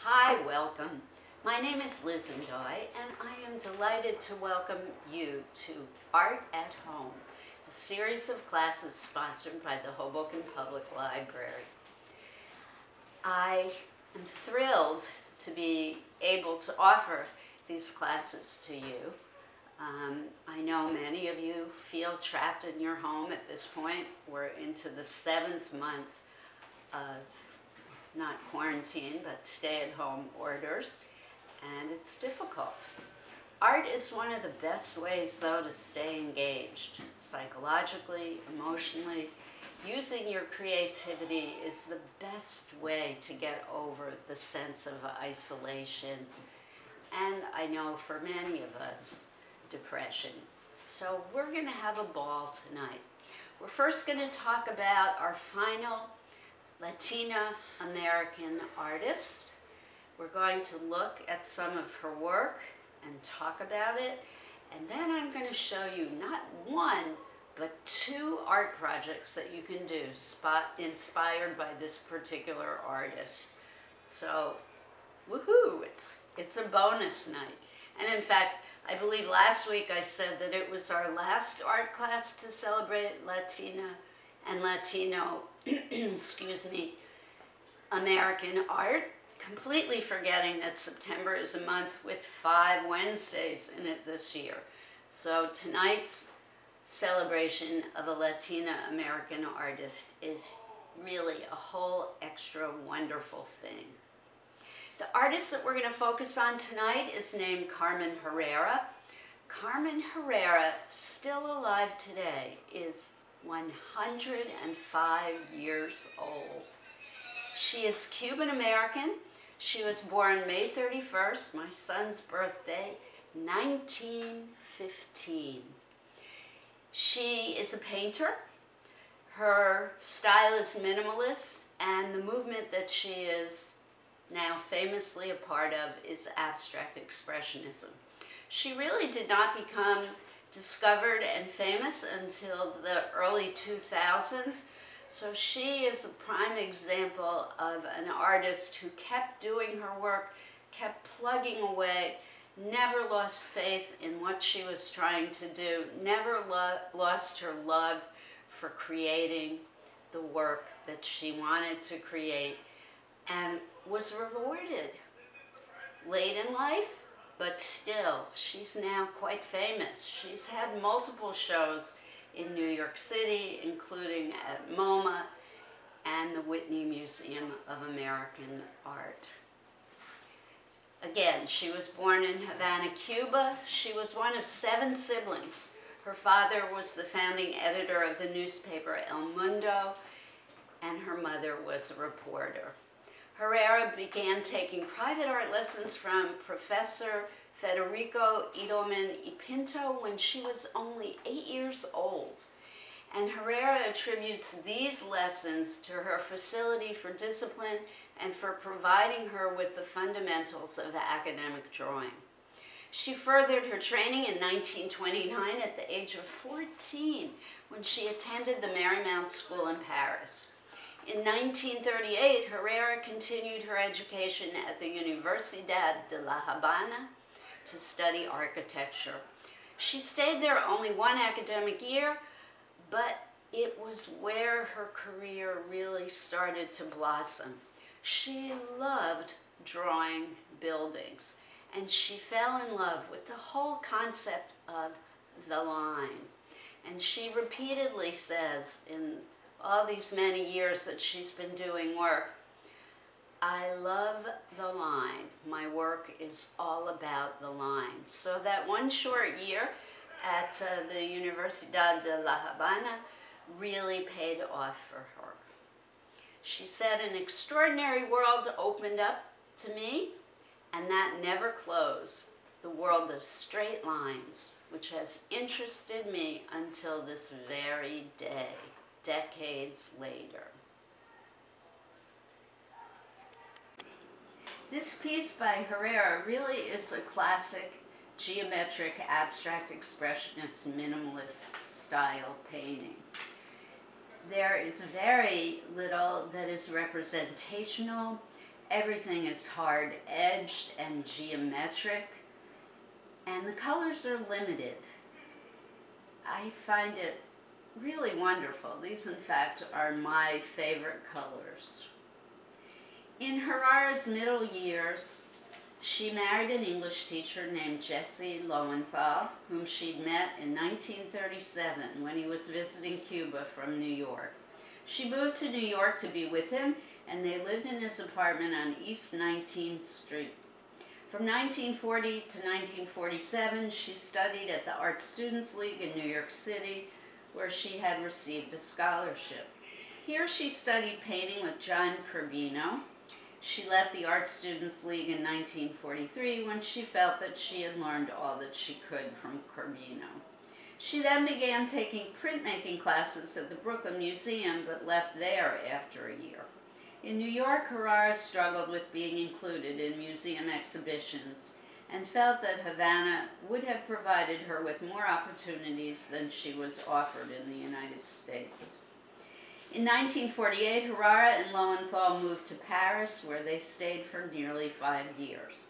Hi, welcome. My name is Liz Ndoye, and I am delighted to welcome you to Art at Home, a series of classes sponsored by the Hoboken Public Library. I am thrilled to be able to offer these classes to you. I know many of you feel trapped in your home at this point. We're into the 7th month of not quarantine, but stay-at-home orders, and it's difficult. Art is one of the best ways, though, to stay engaged, psychologically, emotionally. Using your creativity is the best way to get over the sense of isolation, and I know for many of us, depression. So we're going to have a ball tonight. We're first going to talk about our final Latina American artist. We're going to look at some of her work and talk about it. And then I'm going to show you not one, but 2 art projects that you can do inspired by this particular artist. So, woohoo, it's a bonus night. And in fact, I believe last week I said that it was our last art class to celebrate Latina and Latino, excuse me, American art, completely forgetting that September is a month with 5 Wednesdays in it this year. So tonight's celebration of a Latina American artist is really a whole extra wonderful thing. The artist that we're going to focus on tonight is named Carmen Herrera. Carmen Herrera, still alive today, is 105 years old. She is Cuban American. She was born May 31st, my son's birthday, 1915. She is a painter. Her style is minimalist, and the movement that she is now famously a part of is abstract expressionism. She really did not become discovered and famous until the early 2000s, so she is a prime example of an artist who kept doing her work, kept plugging away, never lost faith in what she was trying to do, never lost her love for creating the work that she wanted to create, and was rewarded late in life, but still, she's now quite famous. She's had multiple shows in New York City, including at MoMA and the Whitney Museum of American Art. Again, she was born in Havana, Cuba. She was one of 7 siblings. Her father was the founding editor of the newspaper El Mundo, and her mother was a reporter. Herrera began taking private art lessons from Professor Federico Idomen y Pinto when she was only 8 years old. And Herrera attributes these lessons to her facility for discipline and for providing her with the fundamentals of academic drawing. She furthered her training in 1929 at the age of 14 when she attended the Marymount School in Paris. In 1938, Herrera continued her education at the Universidad de La Habana to study architecture. She stayed there only 1 academic year, but it was where her career really started to blossom. She loved drawing buildings, and she fell in love with the whole concept of the line. And she repeatedly says in all these many years that she's been doing work, I love the line. My work is all about the line. So that 1 short year at the Universidad de La Habana really paid off for her. She said, an extraordinary world opened up to me, and that never closed. The world of straight lines, which has interested me until this very day, decades later. This piece by Herrera really is a classic geometric abstract expressionist minimalist style painting. There is very little that is representational, everything is hard-edged and geometric, and the colors are limited. I find it really wonderful. These, in fact, are my favorite colors. In Harara's middle years, she married an English teacher named Jesse Lowenthal, whom she'd met in 1937 when he was visiting Cuba from New York. She moved to New York to be with him, and they lived in his apartment on East 19th Street. From 1940 to 1947, she studied at the Art Students League in New York City, where she had received a scholarship. Here she studied painting with John Corbino. She left the Art Students League in 1943 when she felt that she had learned all that she could from Corbino. She then began taking printmaking classes at the Brooklyn Museum, but left there after a year. In New York, Harara struggled with being included in museum exhibitions and felt that Havana would have provided her with more opportunities than she was offered in the United States. In 1948, Harara and Lowenthal moved to Paris, where they stayed for nearly 5 years.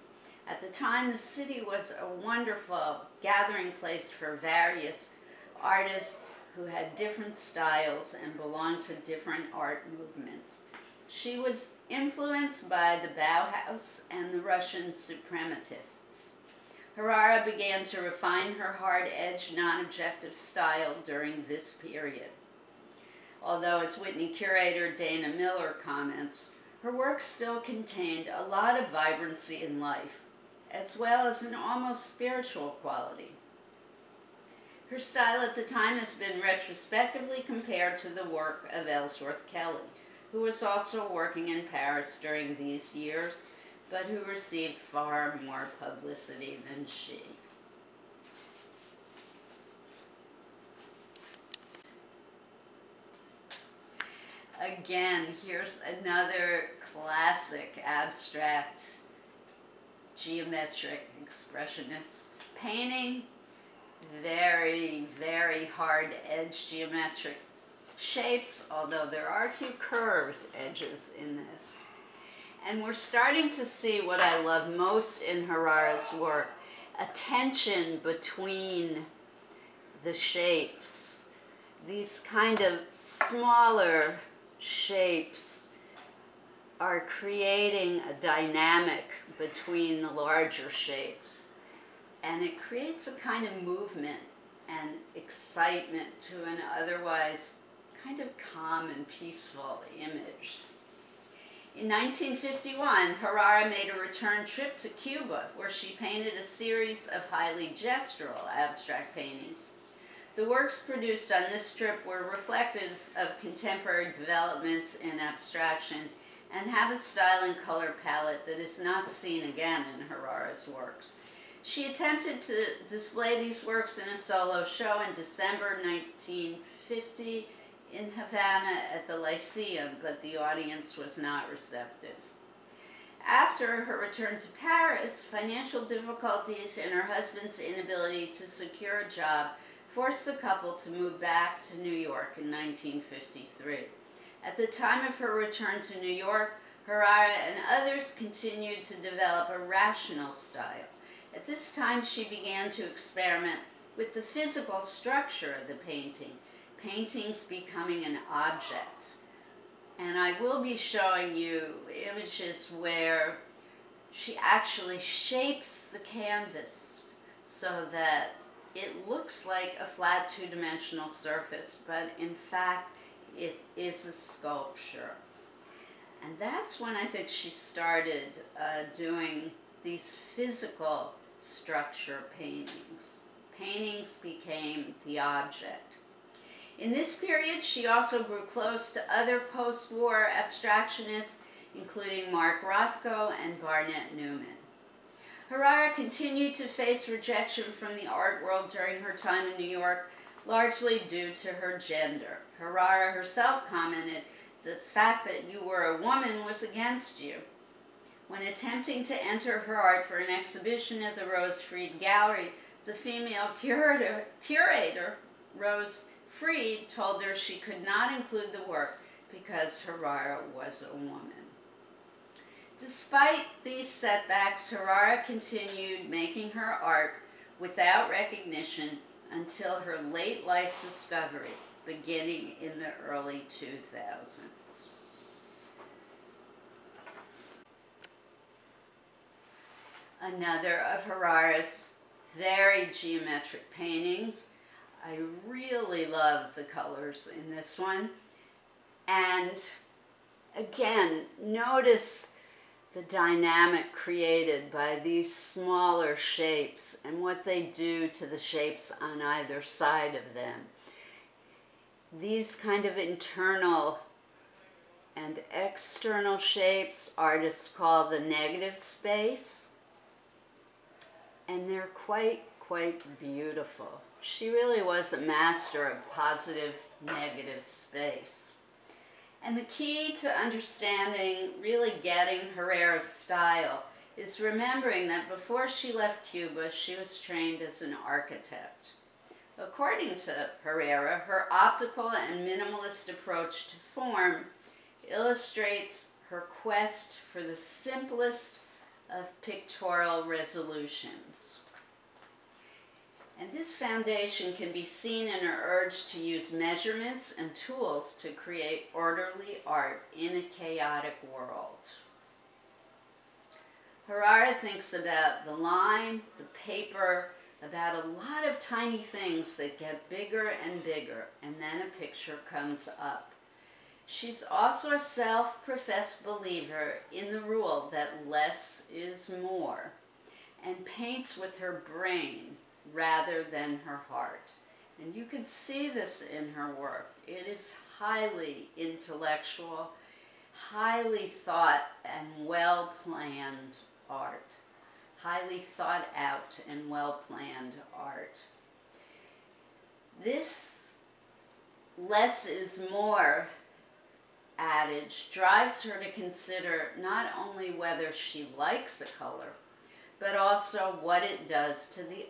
At the time, the city was a wonderful gathering place for various artists who had different styles and belonged to different art movements. She was influenced by the Bauhaus and the Russian suprematists. Harara began to refine her hard-edged, non-objective style during this period. Although, as Whitney curator Dana Miller comments, her work still contained a lot of vibrancy in life, as well as an almost spiritual quality. Her style at the time has been retrospectively compared to the work of Ellsworth Kelly, who was also working in Paris during these years, but who received far more publicity than she. Again, here's another classic abstract geometric expressionist painting. Very, very hard-edged geometric shapes, although there are a few curved edges in this. And we're starting to see what I love most in Harara's work, a tension between the shapes. These kind of smaller shapes are creating a dynamic between the larger shapes, and it creates a kind of movement and excitement to an otherwise kind of calm and peaceful image. In 1951, Harara made a return trip to Cuba, where she painted a series of highly gestural abstract paintings. The works produced on this trip were reflective of contemporary developments in abstraction and have a style and color palette that is not seen again in Harara's works. She attempted to display these works in a solo show in December 1950 in Havana at the Lyceum, but the audience was not receptive. After her return to Paris, financial difficulties and her husband's inability to secure a job forced the couple to move back to New York in 1953. At the time of her return to New York, Harara and others continued to develop a rational style. At this time, she began to experiment with the physical structure of the painting, paintings becoming an object. And I will be showing you images where she actually shapes the canvas so that it looks like a flat two-dimensional surface, but in fact it is a sculpture. And that's when I think she started doing these physical structure paintings. Paintings became the object. In this period, she also grew close to other post-war abstractionists, including Mark Rothko and Barnett Newman. Harara continued to face rejection from the art world during her time in New York, largely due to her gender. Harara herself commented, "The fact that you were a woman was against you." When attempting to enter her art for an exhibition at the Rose Freed Gallery, the female curator, Rose Freed, told her she could not include the work because Harara was a woman. Despite these setbacks, Herrera continued making her art without recognition until her late life discovery, beginning in the early 2000s. Another of Herrera's very geometric paintings. I really love the colors in this one. And again, notice the dynamic created by these smaller shapes and what they do to the shapes on either side of them. These kind of internal and external shapes artists call the negative space, and they're quite beautiful. She really was a master of positive, negative space. And the key to understanding, really getting Herrera's style, is remembering that before she left Cuba, she was trained as an architect. According to Herrera, her optical and minimalist approach to form illustrates her quest for the simplest of pictorial resolutions. And this foundation can be seen in her urge to use measurements and tools to create orderly art in a chaotic world. Herrera thinks about the line, the paper, about a lot of tiny things that get bigger and bigger, and then a picture comes up. She's also a self-professed believer in the rule that less is more, and paints with her brain rather than her heart. And you can see this in her work. It is highly intellectual, highly thought and well-planned art. Highly thought out and well-planned art. This less is more adage drives her to consider not only whether she likes a color, but also what it does to the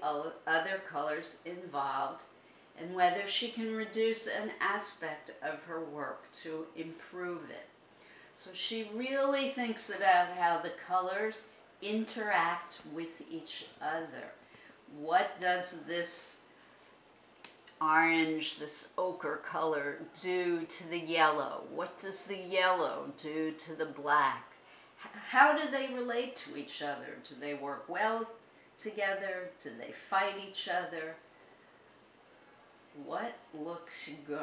other colors involved, and whether she can reduce an aspect of her work to improve it. So she really thinks about how the colors interact with each other. What does this orange, this ochre color, do to the yellow? What does the yellow do to the black? How do they relate to each other? Do they work well together? Do they fight each other? What looks good?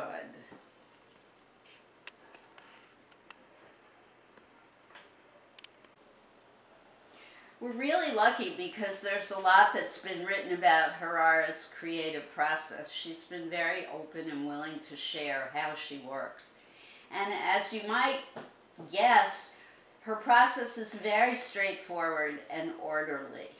We're really lucky because there's a lot that's been written about Herrera's creative process. She's been very open and willing to share how she works. And as you might guess, her process is very straightforward and orderly.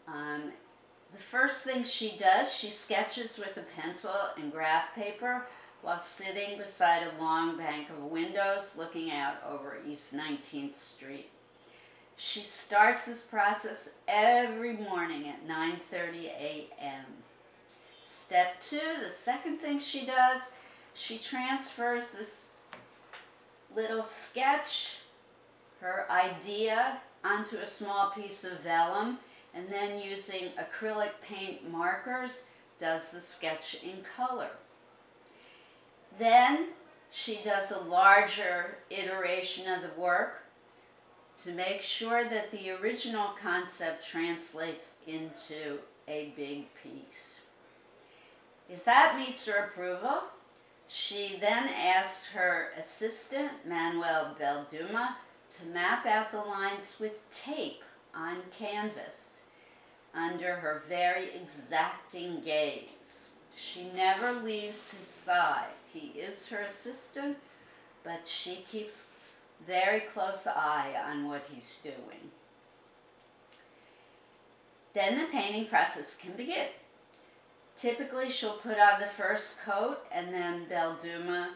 The first thing she does, she sketches with a pencil and graph paper while sitting beside a long bank of windows looking out over East 19th Street. She starts this process every morning at 9:30 a.m. Step 2, the second thing she does, she transfers this little sketch, her idea, onto a small piece of vellum, and then using acrylic paint markers does the sketch in color. Then she does a larger iteration of the work to make sure that the original concept translates into a big piece. If that meets her approval, she then asks her assistant, Manuel Belduma, to map out the lines with tape on canvas under her very exacting gaze. She never leaves his side. He is her assistant, but she keeps very close eye on what he's doing. Then the painting process can begin. Typically, she'll put on the first coat, and then Belduma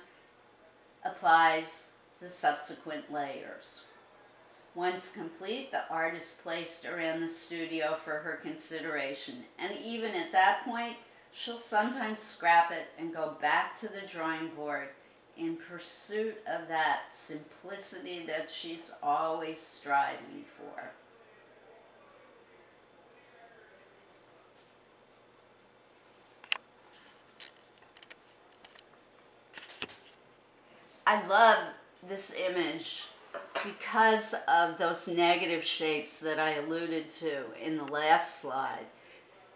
applies the subsequent layers. Once complete, the art is placed around the studio for her consideration, and even at that point, she'll sometimes scrap it and go back to the drawing board in pursuit of that simplicity that she's always striving for. I love this image because of those negative shapes that I alluded to in the last slide.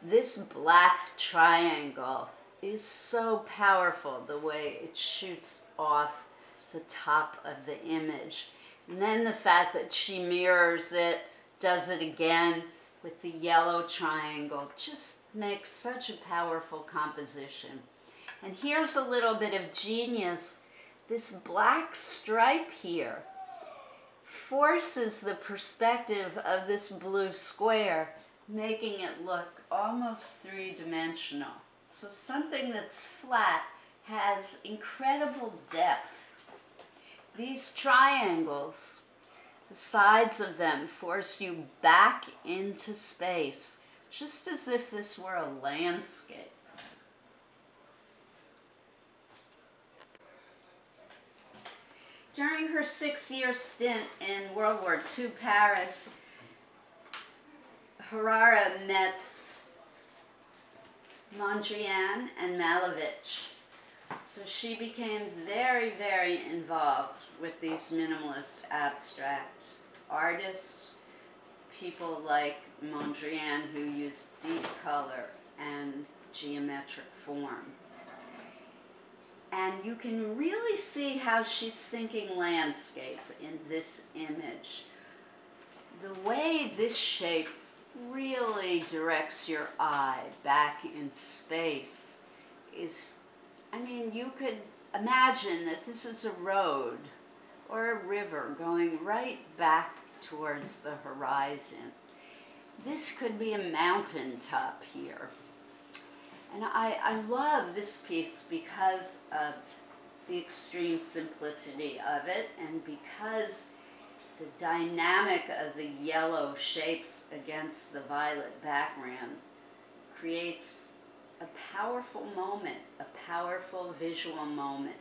This black triangle is so powerful, the way it shoots off the top of the image. And then the fact that she mirrors it, does it again with the yellow triangle, just makes such a powerful composition. And here's a little bit of genius. This black stripe here forces the perspective of this blue square, making it look almost three-dimensional. So something that's flat has incredible depth. These triangles, the sides of them force you back into space, just as if this were a landscape. During her 6-year stint in World War II Paris, Herrera met Mondrian and Malevich. So she became very, very involved with these minimalist abstract artists, people like Mondrian who use deep color and geometric form. And you can really see how she's thinking landscape in this image. The way this shape really directs your eye back in space is, I mean, you could imagine that this is a road or a river going right back towards the horizon. This could be a mountaintop here. And I love this piece because of the extreme simplicity of it and because the dynamic of the yellow shapes against the violet background creates a powerful moment, a powerful visual moment.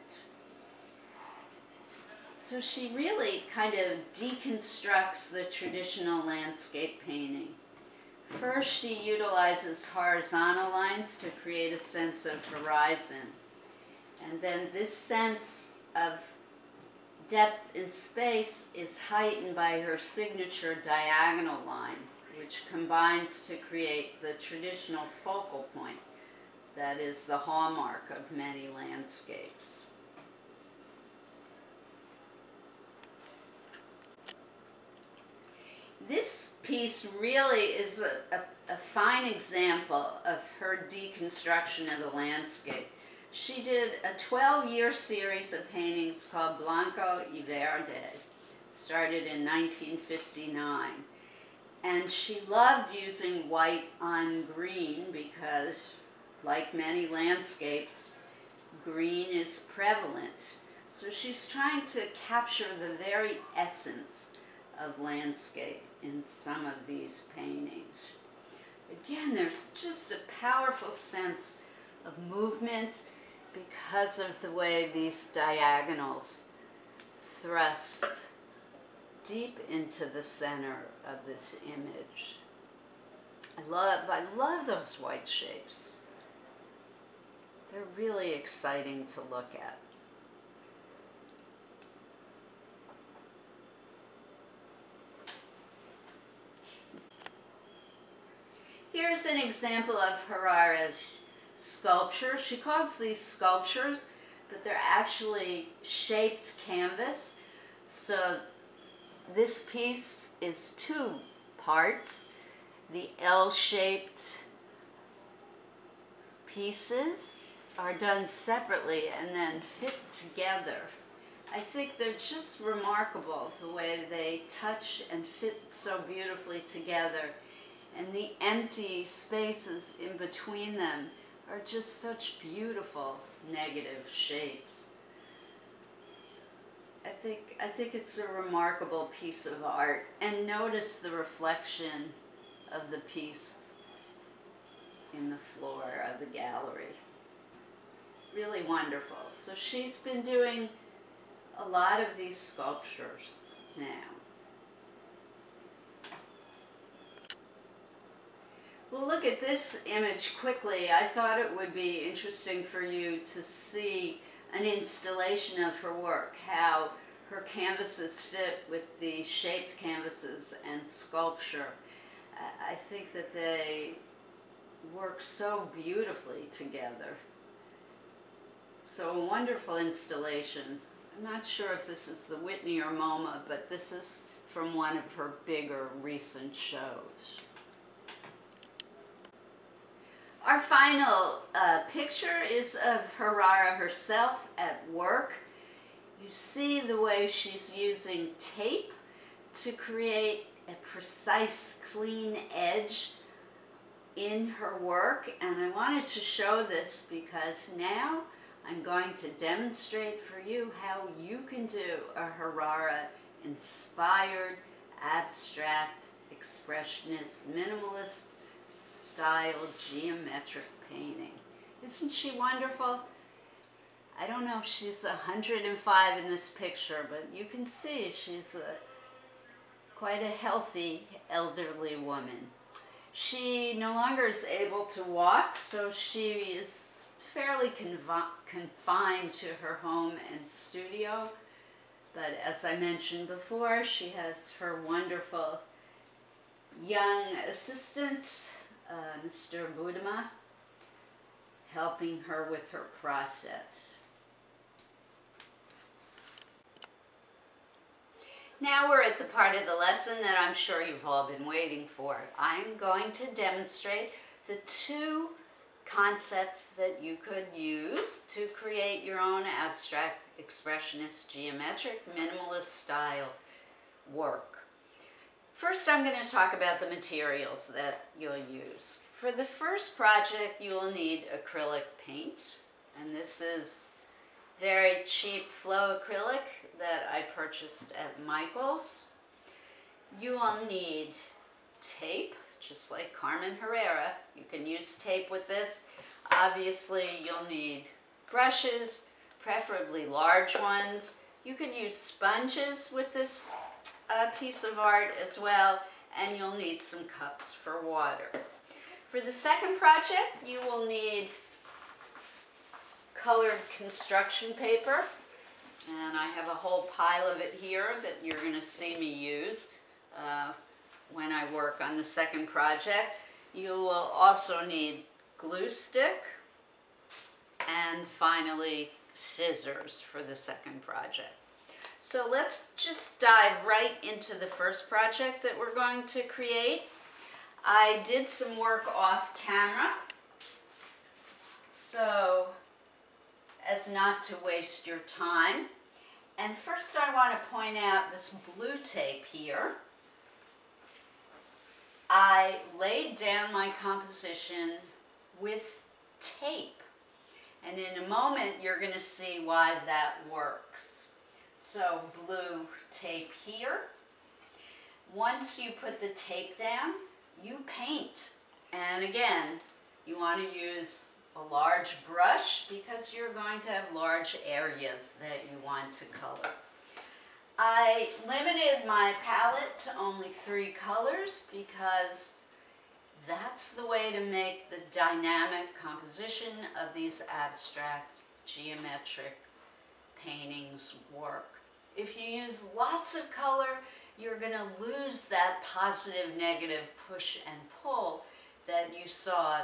So she really kind of deconstructs the traditional landscape painting. First, she utilizes horizontal lines to create a sense of horizon. And then this sense of depth in space is heightened by her signature diagonal line, which combines to create the traditional focal point that is the hallmark of many landscapes. This piece really is a fine example of her deconstruction of the landscape. She did a 12-year series of paintings called Blanco y Verde, started in 1959. And she loved using white on green because, like many landscapes, green is prevalent. So she's trying to capture the very essence of landscape in some of these paintings. Again, there's just a powerful sense of movement because of the way these diagonals thrust deep into the center of this image. I love those white shapes. They're really exciting to look at. Here's an example of Herrera's sculpture. She calls these sculptures, but they're actually shaped canvas. So this piece is two parts. The L-shaped pieces are done separately and then fit together. I think they're just remarkable the way they touch and fit so beautifully together. And the empty spaces in between them are just such beautiful negative shapes. I think it's a remarkable piece of art. And notice the reflection of the piece in the floor of the gallery. really wonderful. So she's been doing a lot of these sculptures now. We'll look at this image quickly. I thought it would be interesting for you to see an installation of her work, how her canvases fit with the shaped canvases and sculpture. I think that they work so beautifully together. So a wonderful installation. I'm not sure if this is the Whitney or MoMA, but this is from one of her bigger recent shows. Our final picture is of Herrera herself at work. You see the way she's using tape to create a precise, clean edge in her work, and I wanted to show this because now I'm going to demonstrate for you how you can do a Herrera inspired, abstract, expressionist, minimalist style geometric painting. Isn't she wonderful? I don't know if she's 105 in this picture, but you can see she's quite a healthy elderly woman. She no longer is able to walk, so she is fairly confined to her home and studio. But as I mentioned before, she has her wonderful young assistant, Mr. Budama, helping her with her process. Now we're at the part of the lesson that I'm sure you've all been waiting for. I'm going to demonstrate the two concepts that you could use to create your own abstract, expressionist, geometric, minimalist style work. First, I'm going to talk about the materials that you'll use. For the first project, you will need acrylic paint, and this is very cheap flow acrylic that I purchased at Michael's. You will need tape, just like Carmen Herrera. You can use tape with this. Obviously, you'll need brushes, preferably large ones. You can use sponges with this piece of art as well, and you'll need some cups for water. For the second project, you will need colored construction paper, and I have a whole pile of it here that you're going to see me use when I work on the second project. You will also need glue stick and finally scissors for the second project. So let's just dive right into the first project that we're going to create. I did some work off camera, so as not to waste your time. And first I want to point out this blue tape here. I laid down my composition with tape, and in a moment you're going to see why that works. So blue tape here. Once you put the tape down, you paint. And again, you want to use a large brush because you're going to have large areas that you want to color. I limited my palette to only 3 colors because that's the way to make the dynamic composition of these abstract geometric paintings work. If you use lots of color, you're going to lose that positive negative push and pull that you saw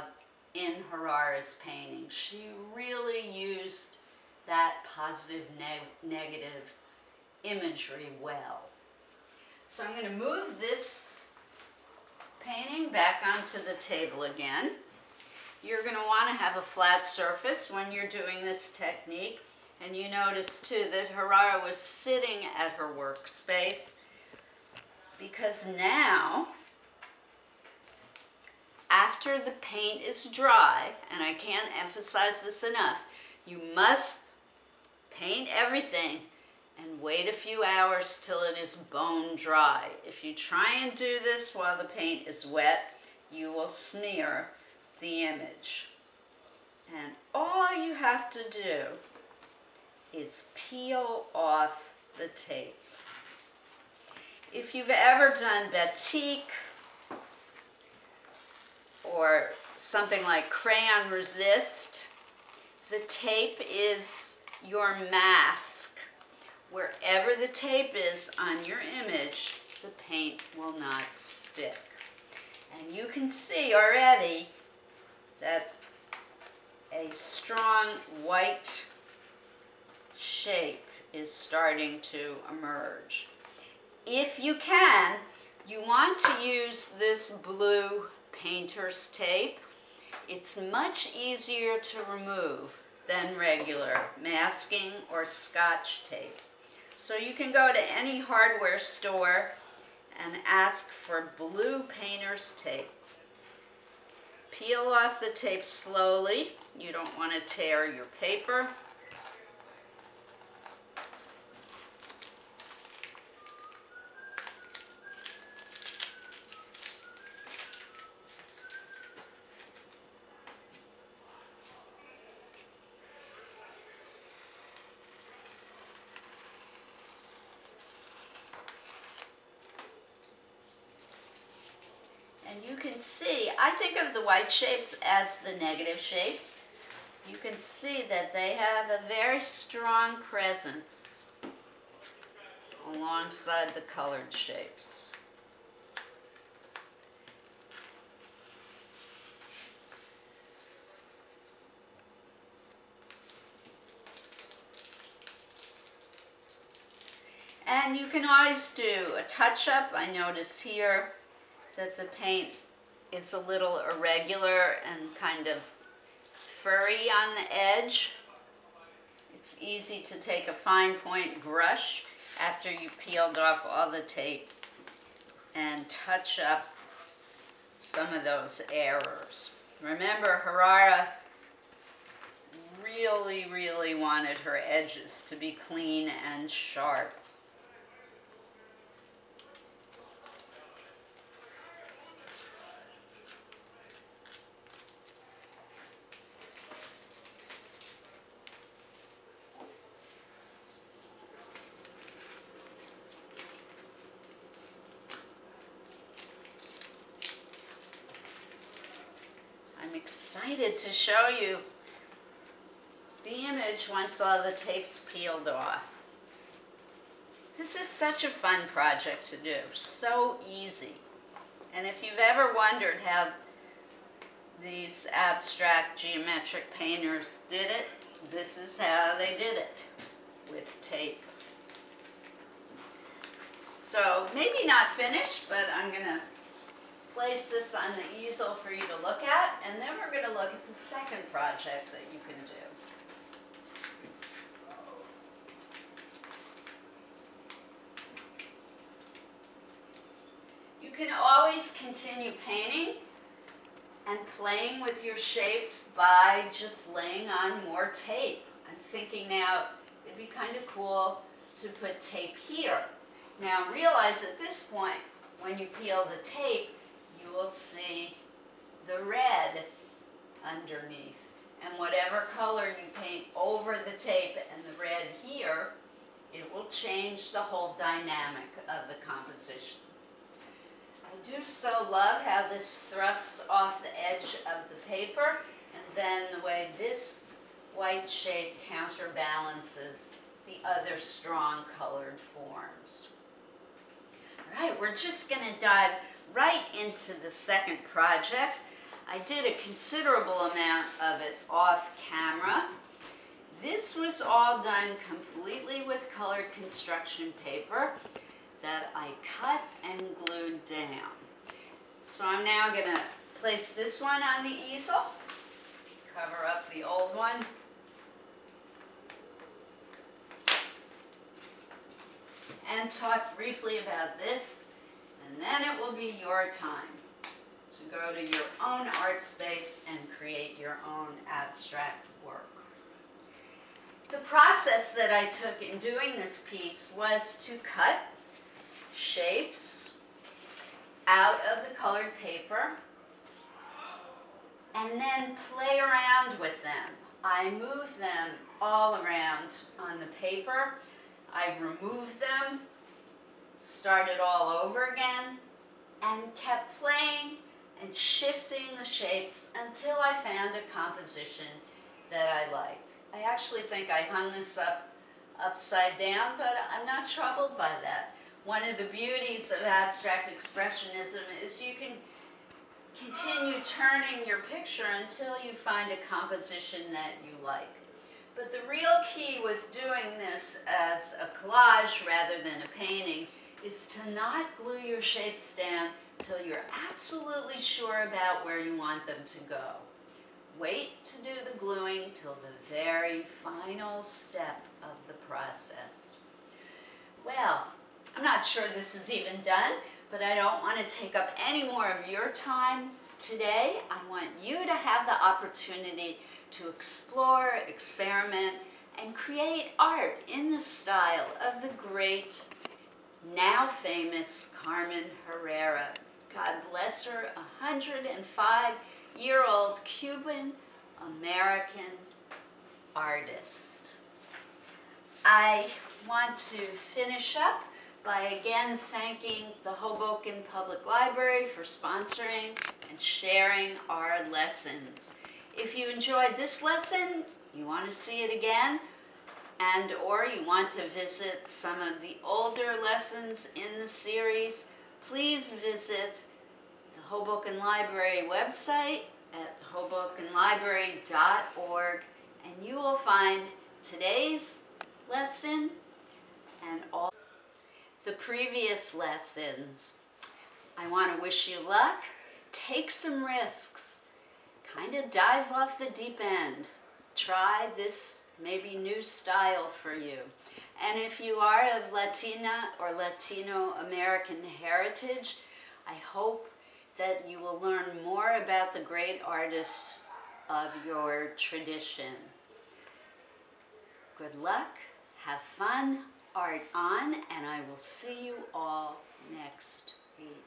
in Herrera's painting. She really used that positive negative imagery well. So I'm going to move this painting back onto the table again. You're going to want to have a flat surface when you're doing this technique. And you notice too that Herrera was sitting at her workspace because now, after the paint is dry, and I can't emphasize this enough, you must paint everything and wait a few hours till it is bone dry. If you try and do this while the paint is wet, you will smear the image. And all you have to do is peel off the tape. If you've ever done batik or something like crayon resist, the tape is your mask. Wherever the tape is on your image, the paint will not stick. And you can see already that a strong white shape is starting to emerge. If you can, you want to use this blue painter's tape. It's much easier to remove than regular masking or Scotch tape. So you can go to any hardware store and ask for blue painter's tape. Peel off the tape slowly. You don't want to tear your paper. And you can see, I think of the white shapes as the negative shapes. You can see that they have a very strong presence alongside the colored shapes. And you can always do a touch-up. I notice here that the paint is a little irregular and kind of furry on the edge. It's easy to take a fine point brush after you peeled off all the tape and touch up some of those errors. Remember, Harara really wanted her edges to be clean and sharp. I'm excited to show you the image once all the tape's peeled off. This is such a fun project to do, so easy. And if you've ever wondered how these abstract geometric painters did it, this is how they did it, with tape. So maybe not finished, but I'm gonna place this on the easel for you to look at, and then we're going to look at the second project that you can do. You can always continue painting and playing with your shapes by just laying on more tape. I'm thinking now it'd be kind of cool to put tape here. Now realize at this point, when you peel the tape, you will see the red underneath. And whatever color you paint over the tape and the red here, it will change the whole dynamic of the composition. I do so love how this thrusts off the edge of the paper, and then the way this white shape counterbalances the other strong colored forms. All right, we're just going to dive right into the second project. I did a considerable amount of it off camera. This was all done completely with colored construction paper that I cut and glued down. So I'm now going to place this one on the easel, cover up the old one, and talk briefly about this. And then it will be your time to go to your own art space and create your own abstract work. The process that I took in doing this piece was to cut shapes out of the colored paper and then play around with them. I move them all around on the paper. I remove them, start it all over again, and kept playing and shifting the shapes until I found a composition that I like. I actually think I hung this up upside down, but I'm not troubled by that. One of the beauties of abstract expressionism is you can continue turning your picture until you find a composition that you like. But the real key with doing this as a collage rather than a painting is to not glue your shapes down till you're absolutely sure about where you want them to go. Wait to do the gluing till the very final step of the process. Well, I'm not sure this is even done, but I don't want to take up any more of your time today. I want you to have the opportunity to explore, experiment, and create art in the style of the great, now famous Carmen Herrera. God bless her, 105-year-old Cuban-American artist. I want to finish up by again thanking the Hoboken Public Library for sponsoring and sharing our lessons. If you enjoyed this lesson, you want to see it again, and or you want to visit some of the older lessons in the series, please visit the Hoboken Library website at hobokenlibrary.org, and you will find today's lesson and all the previous lessons. I want to wish you luck. Take some risks. Kind of dive off the deep end. Try this maybe new style for you. And if you are of Latina or Latino American heritage, I hope that you will learn more about the great artists of your tradition. Good luck, have fun, art on, and I will see you all next week.